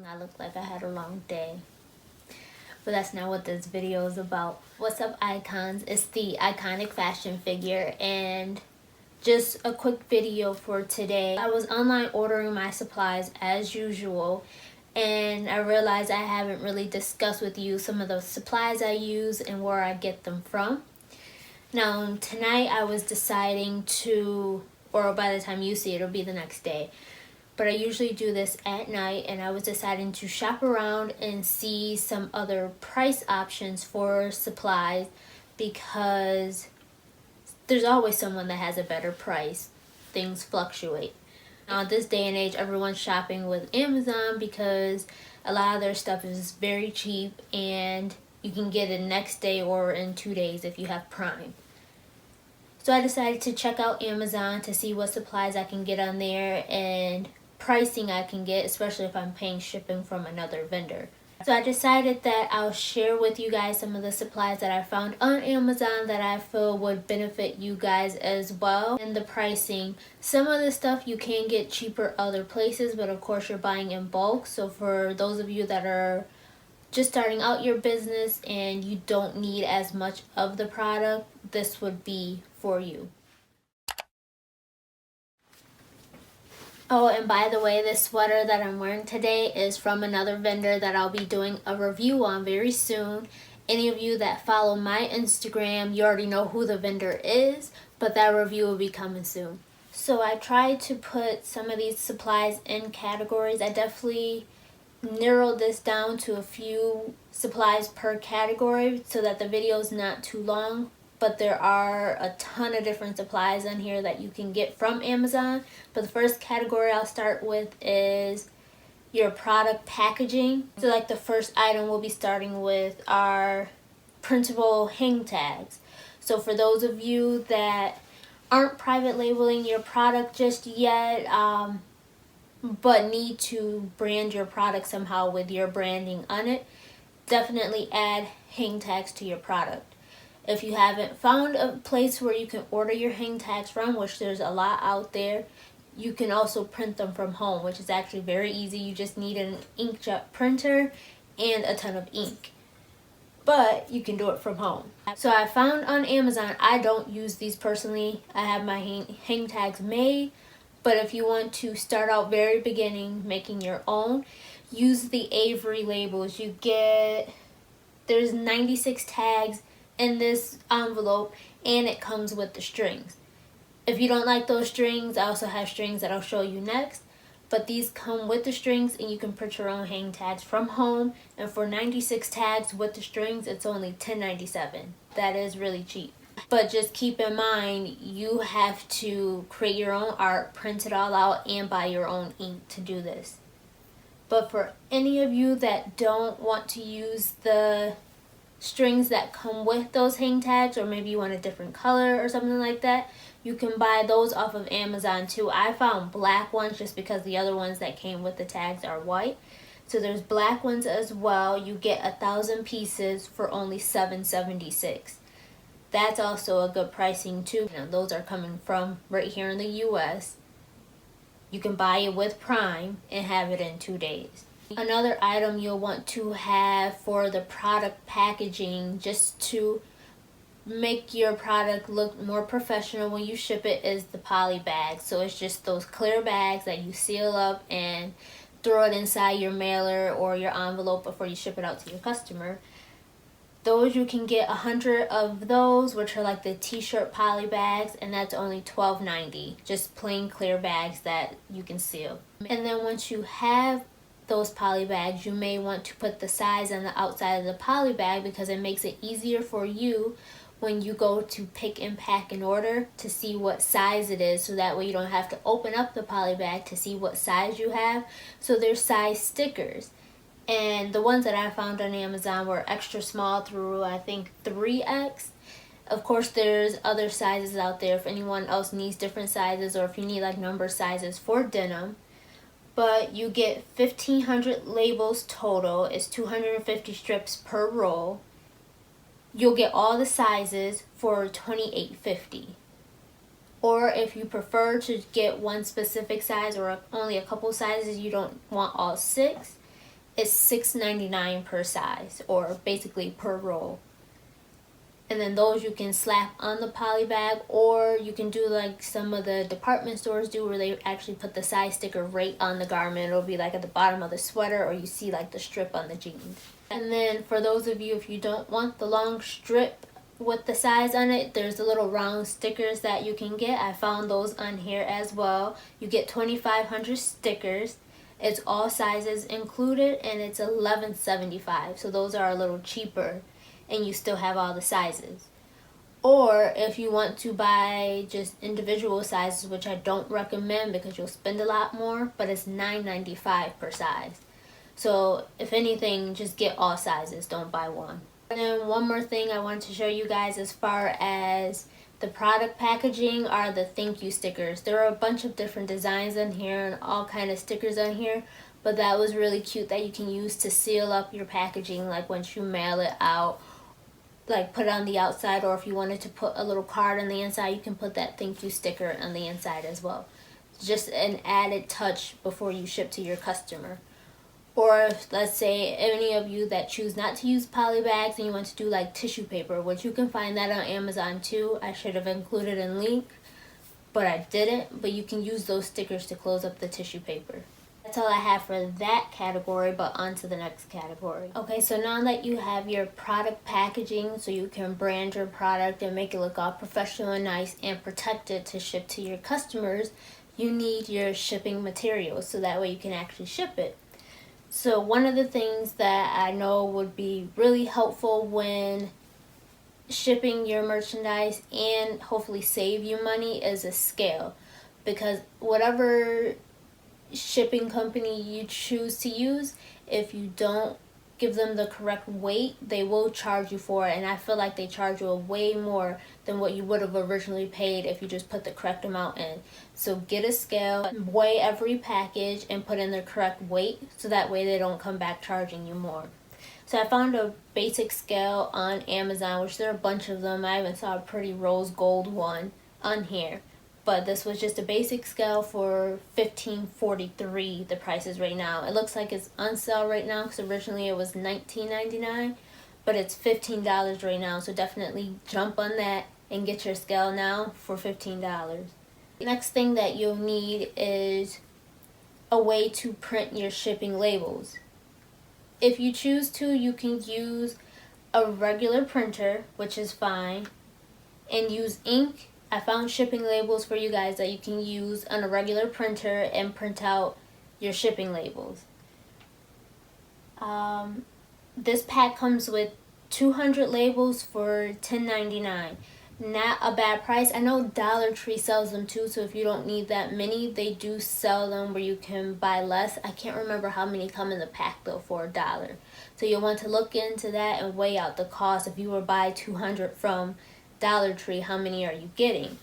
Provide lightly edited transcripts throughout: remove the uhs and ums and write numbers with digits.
I looked like I had a long day. But that's not what this video is about. What's up, icons? It's the iconic fashion figure, and just a quick video for today. I was online ordering my supplies as usual, and I realized I haven't really discussed with you some of the supplies I use and where I get them from. Now, tonight I was deciding to, or by the time you see it, it'll be the next day. But I usually do this at night, and I was deciding to shop around and see some other price options for supplies because there's always someone that has a better price. Things fluctuate. Now, at this day and age, everyone's shopping with Amazon because a lot of their stuff is very cheap and you can get it next day or in 2 days if you have Prime. So I decided to check out Amazon to see what supplies I can get on there and pricing I can get, especially if I'm paying shipping from another vendor. So I decided that I'll share with you guys some of the supplies that I found on Amazon that I feel would benefit you guys as well, and the pricing. Some of the stuff you can get cheaper other places, but of course you're buying in bulk. So for those of you that are just starting out your business and you don't need as much of the product, this would be for you. Oh, and by the way, this sweater that I'm wearing today is from another vendor that I'll be doing a review on very soon. Any of you that follow my Instagram, you already know who the vendor is, but that review will be coming soon. So I tried to put some of these supplies in categories. I definitely narrowed this down to a few supplies per category so that the video is not too long. But there are a ton of different supplies on here that you can get from Amazon. But the first category I'll start with is your product packaging. So like the first item we'll be starting with are printable hang tags. So for those of you that aren't private labeling your product just yet, but need to brand your product somehow with your branding on it, definitely add hang tags to your product. If you haven't found a place where you can order your hang tags from, which there's a lot out there, you can also print them from home, which is actually very easy. You just need an inkjet printer and a ton of ink. But you can do it from home. So I found on Amazon, I don't use these personally. I have my hang tags made. But if you want to start out very beginning making your own, use the Avery labels. There's 96 tags in this envelope, and it comes with the strings. If you don't like those strings, I also have strings that I'll show you next, but these come with the strings and you can print your own hang tags from home. And for 96 tags with the strings, it's only $10.97. That is really cheap. But just keep in mind, you have to create your own art, print it all out, and buy your own ink to do this. But for any of you that don't want to use the strings that come with those hang tags, or maybe you want a different color or something like that, you can buy those off of Amazon too. I found black ones just because the other ones that came with the tags are white. So there's black ones as well. You get 1,000 pieces for only $7.76. That's also a good pricing too. Those are coming from right here in the US. You can buy it with Prime and have it in 2 days. Another item you'll want to have for the product packaging, just to make your product look more professional when you ship it, is the poly bags. So it's just those clear bags that you seal up and throw it inside your mailer or your envelope before you ship it out to your customer. Those, you can get 100 of those, which are like the t-shirt poly bags, and that's only $12.90. Just plain clear bags that you can seal. And then once you have those poly bags, you may want to put the size on the outside of the poly bag because it makes it easier for you when you go to pick and pack an order to see what size it is, so that way you don't have to open up the poly bag to see what size you have. So there's size stickers, and the ones that I found on Amazon were extra small through I think 3X. Of course there's other sizes out there if anyone else needs different sizes, or if you need like number sizes for denim. But you get 1,500 labels total. It's 250 strips per roll. You'll get all the sizes for $28.50. Or if you prefer to get one specific size or only a couple sizes, you don't want all 6, is $6.99 per size, or basically per roll. And then those you can slap on the poly bag, or you can do like some of the department stores do, where they actually put the size sticker right on the garment. It'll be like at the bottom of the sweater, or you see like the strip on the jeans. And then for those of you, if you don't want the long strip with the size on it, there's the little round stickers that you can get. I found those on here as well. You get 2,500 stickers. It's all sizes included, and it's $11.75. So those are a little cheaper, and you still have all the sizes. Or if you want to buy just individual sizes, which I don't recommend because you'll spend a lot more, but it's $9.95 per size. So if anything, just get all sizes, don't buy one. And then one more thing I want to show you guys as far as the product packaging are the thank you stickers. There are a bunch of different designs on here and all kind of stickers on here, but that was really cute that you can use to seal up your packaging, like once you mail it out, like put it on the outside, or if you wanted to put a little card on the inside, you can put that thank you sticker on the inside as well. Just an added touch before you ship to your customer. Or if, let's say, any of you that choose not to use poly bags and you want to do like tissue paper, which you can find that on Amazon too. I should have included a link, but I didn't. But you can use those stickers to close up the tissue paper. That's all I have for that category, but on to the next category. Okay, so now that you have your product packaging, so you can brand your product and make it look all professional and nice and protected to ship to your customers, you need your shipping materials, so that way you can actually ship it. So one of the things that I know would be really helpful when shipping your merchandise and hopefully save you money is a scale. Because whatever shipping company you choose to use, if you don't give them the correct weight, they will charge you for it. And I feel like they charge you way more than what you would have originally paid if you just put the correct amount in. So get a scale, weigh every package, and put in the correct weight, so that way they don't come back charging you more. So I found a basic scale on Amazon, which there are a bunch of them. I even saw a pretty rose gold one on here. But this was just a basic scale for $15.43, the price is right now. It looks like it's on sale right now because originally it was $19.99, but it's $15 right now. So definitely jump on that and get your scale now for $15. The next thing that you'll need is a way to print your shipping labels. If you choose to, you can use a regular printer, which is fine, and use ink. I found shipping labels for you guys that you can use on a regular printer and print out your shipping labels. This pack comes with 200 labels for $10.99. Not a bad price. I know Dollar Tree sells them too, so if you don't need that many, they do sell them where you can buy less. I can't remember how many come in the pack though for $1. So you'll want to look into that and weigh out the cost. If you were to buy 200 from Dollar Tree, how many are you getting?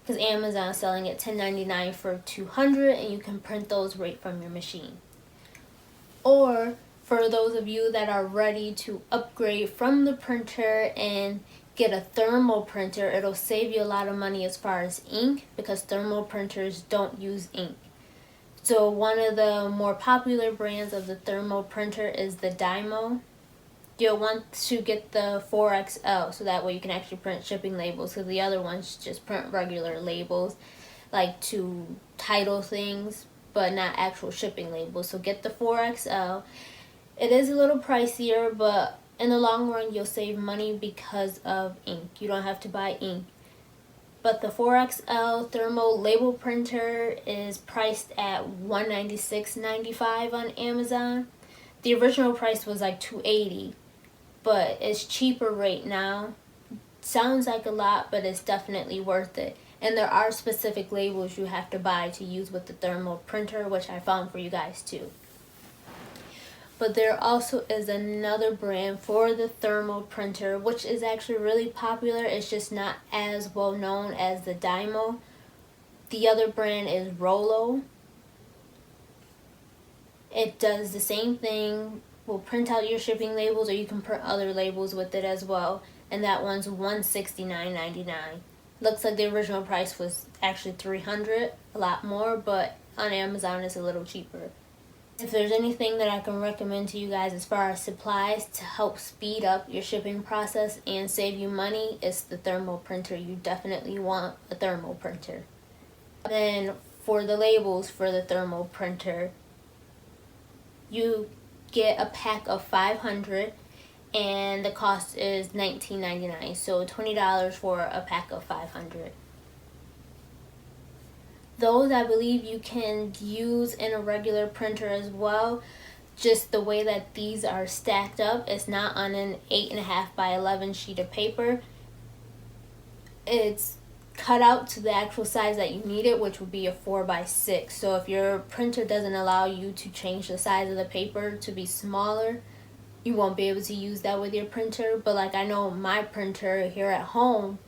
Because Amazon is selling it $10.99 for 200, and you can print those right from your machine. Or for those of you that are ready to upgrade from the printer and get a thermal printer, it'll save you a lot of money as far as ink, because thermal printers don't use ink. So one of the more popular brands of the thermal printer is the Dymo. You'll want to get the 4XL, so that way you can actually print shipping labels, because the other ones just print regular labels, like to title things, but not actual shipping labels. So get the 4XL. It is a little pricier, but in the long run you'll save money because of ink. You don't have to buy ink. But the 4XL thermal label printer is priced at $196.95 on Amazon. The original price was like $280. But it's cheaper right now. Sounds like a lot, but it's definitely worth it. And there are specific labels you have to buy to use with the thermal printer, which I found for you guys too. But there also is another brand for the thermal printer, which is actually really popular. It's just not as well known as the Dymo. The other brand is Rollo. It does the same thing. Will print out your shipping labels, or you can print other labels with it as well. And that one's $169.99. Looks like the original price was actually $300, a lot more, but on Amazon it's a little cheaper. If there's anything that I can recommend to you guys as far as supplies to help speed up your shipping process and save you money, it's the thermal printer. You definitely want a thermal printer. Then for the labels for the thermal printer, you get a pack of 500 and the cost is $19.99, so $20 for a pack of 500. Those I believe you can use in a regular printer as well. Just the way that these are stacked up, it's not on an 8.5 by 11 sheet of paper. It's cut out to the actual size that you need it, which would be a 4 by 6. So if your printer doesn't allow you to change the size of the paper to be smaller, you won't be able to use that with your printer. But like I know my printer here at home,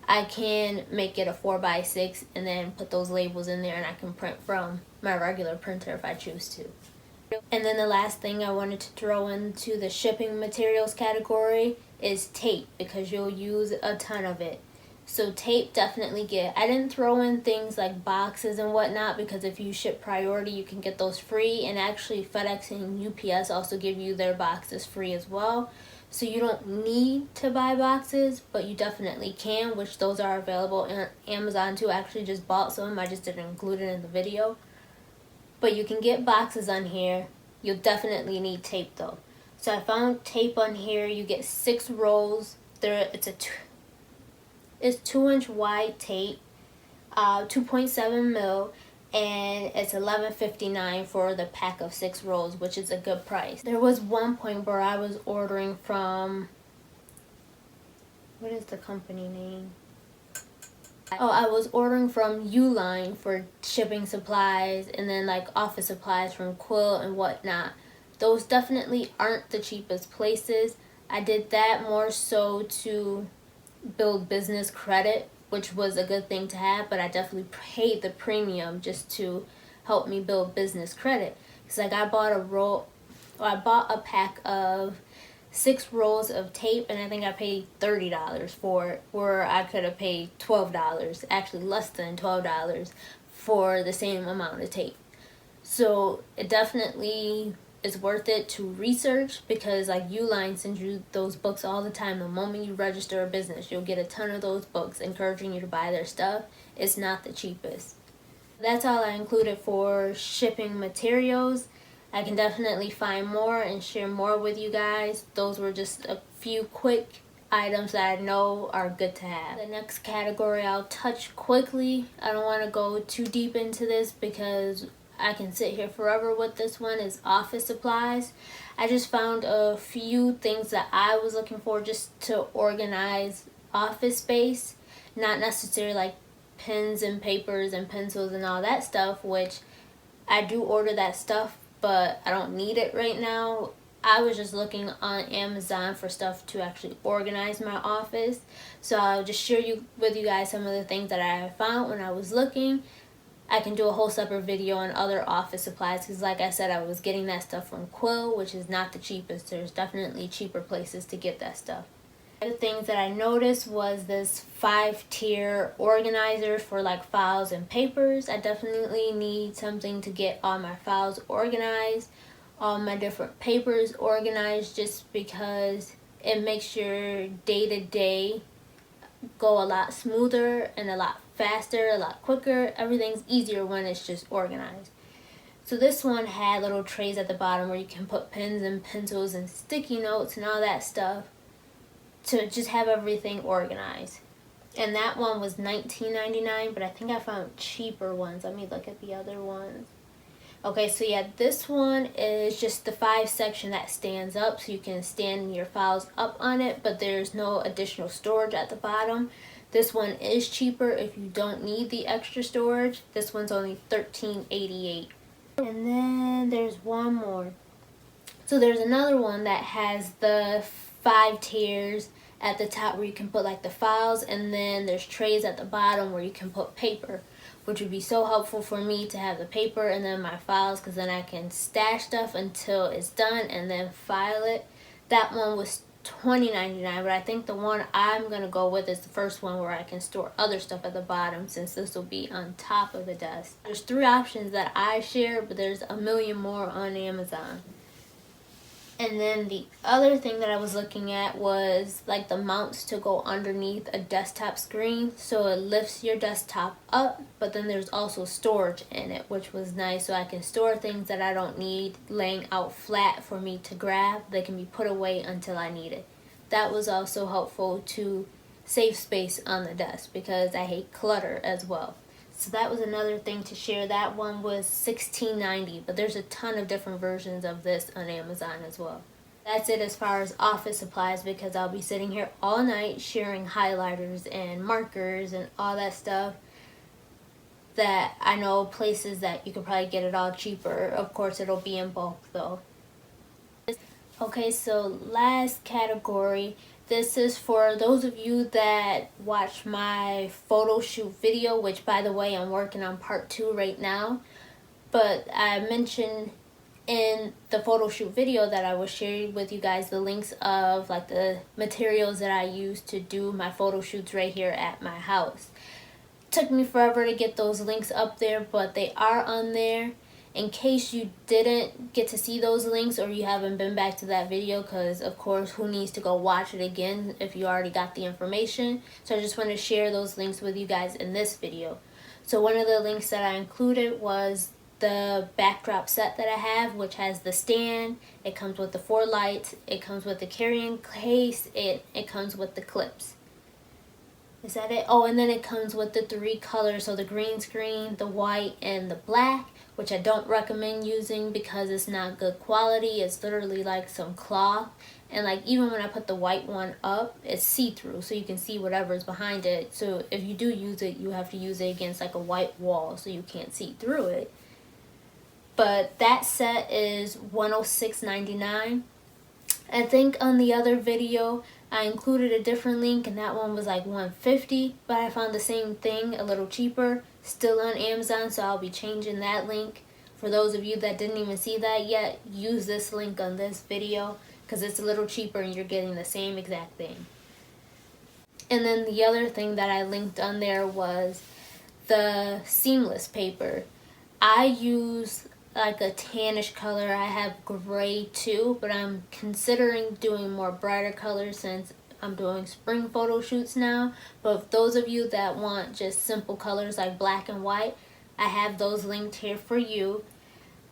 I can make it a 4 by 6 and then put those labels in there, and I can print from my regular printer if I choose to. And then the last thing I wanted to throw into the shipping materials category is tape, because you'll use a ton of it. So tape, definitely get. I didn't throw in things like boxes and whatnot, because if you ship priority you can get those free, and actually FedEx and UPS also give you their boxes free as well. So you don't need to buy boxes, but you definitely can, which those are available on Amazon too. I actually just bought some, I just didn't include it in the video. But you can get boxes on here. You'll definitely need tape though. So I found tape on here. You get 6 rolls. It's 2-inch wide tape, 2.7 mil. And it's $11.59 for the pack of 6 rolls, which is a good price. There was one point where I was ordering from, what is the company name? Oh, I was ordering from Uline for shipping supplies, and then like office supplies from Quill and whatnot. Those definitely aren't the cheapest places. I did that more so to build business credit, which was a good thing to have, but I definitely paid the premium just to help me build business credit. Because like I bought a pack of 6 rolls of tape, and I think I paid $30 for it, where I could have paid $12, actually less than $12 for the same amount of tape. So it definitely is worth it to research, because like Uline sends you those books all the time. The moment you register a business, you'll get a ton of those books encouraging you to buy their stuff. It's not the cheapest. That's all I included for shipping materials. I can definitely find more and share more with you guys. Those were just a few quick items that I know are good to have. The next category I'll touch quickly. I don't want to go too deep into this because I can sit here forever with this one, is office supplies. I just found a few things that I was looking for just to organize office space. Not necessarily like pens and papers and pencils and all that stuff, which I do order that stuff, but I don't need it right now. I was just looking on Amazon for stuff to actually organize my office. So I'll just share with you guys some of the things that I found when I was looking. I can do a whole separate video on other office supplies, because like I said, I was getting that stuff from Quill, which is not the cheapest. There's definitely cheaper places to get that stuff. The things that I noticed was this 5-tier organizer for like files and papers. I definitely need something to get all my files organized, all my different papers organized, just because it makes your day-to-day go a lot smoother and a lot faster, a lot quicker. Everything's easier when it's just organized. So this one had little trays at the bottom where you can put pens and pencils and sticky notes and all that stuff to just have everything organized. And that one was $19.99, but I think I found cheaper ones. Let me look at the other ones. Okay, so yeah, this one is just the 5 section that stands up, so you can stand your files up on it, but there's no additional storage at the bottom. This one is cheaper if you don't need the extra storage. This one's only $13.88. And then there's one more. So there's another one that has the 5 tiers at the top where you can put like the files, and then there's trays at the bottom where you can put paper, which would be so helpful for me to have the paper and then my files, because then I can stash stuff until it's done and then file it. That one was $20.99, but I think the one I'm gonna go with is the first one where I can store other stuff at the bottom, since this will be on top of the desk. There's 3 options that I share, but there's a million more on Amazon. And then the other thing that I was looking at was like the mounts to go underneath a desktop screen, so it lifts your desktop up, but then there's also storage in it, which was nice, so I can store things that I don't need laying out flat for me to grab. They can be put away until I need it. That was also helpful to save space on the desk because I hate clutter as well. So that was another thing to share. That one was $16.90, but there's a ton of different versions of this on Amazon as well. That's it as far as office supplies, because I'll be sitting here all night sharing highlighters and markers and all that stuff that I know places that you could probably get it all cheaper. Of course, it'll be in bulk though. Okay, so last category. This is for those of you that watch my photo shoot video, which by the way, I'm working on part 2 right now. But I mentioned in the photo shoot video that I was sharing with you guys the links of like the materials that I use to do my photo shoots right here at my house. Took me forever to get those links up there, but they are on there. In case you didn't get to see those links or you haven't been back to that video, because of course who needs to go watch it again if you already got the information. So I just want to share those links with you guys in this video. So one of the links that I included was the backdrop set that I have, which has the stand, it comes with the 4 lights, it comes with the carrying case, it comes with the clips. Is that it? Oh, and then it comes with the 3 colors, so the green screen, the white, and the black, which I don't recommend using because it's not good quality. It's literally like some cloth, and like even when I put the white one up, it's see-through, so you can see whatever's behind it. So if you do use it, you have to use it against like a white wall so you can't see through it. But that set is $106.99. I think on the other video I included a different link, and that one was like $150, but I found the same thing a little cheaper still on Amazon, so I'll be changing that link. For those of you that didn't even see that yet, use this link on this video because it's a little cheaper and you're getting the same exact thing. And then the other thing that I linked on there was the seamless paper. I use like a tannish color. I have gray too, but I'm considering doing more brighter colors since I'm doing spring photo shoots now. But for those of you that want just simple colors like black and white, I have those linked here for you.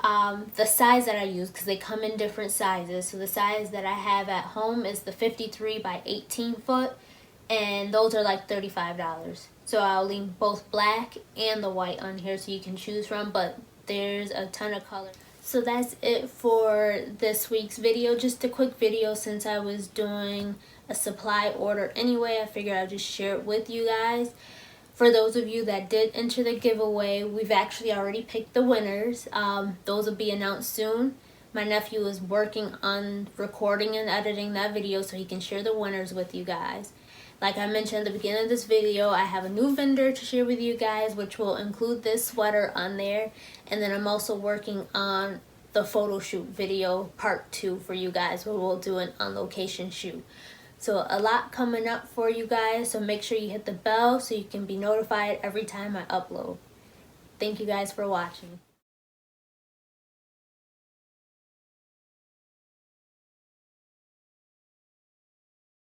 The size that I use, because they come in different sizes, so the size that I have at home is the 53 by 18 foot, and those are like $35. So I'll link both black and the white on here so you can choose from, but there's a ton of color. So that's it for this week's video. Just a quick video since I was doing a supply order anyway. I figured I'd just share it with you guys. For those of you that did enter the giveaway, we've actually already picked the winners. Those will be announced soon. My nephew is working on recording and editing that video so he can share the winners with you guys. Like I mentioned at the beginning of this video, I have a new vendor to share with you guys, which will include this sweater on there. And then I'm also working on the photo shoot video part 2 for you guys, where we'll do an on-location shoot. So a lot coming up for you guys, so make sure you hit the bell so you can be notified every time I upload. Thank you guys for watching.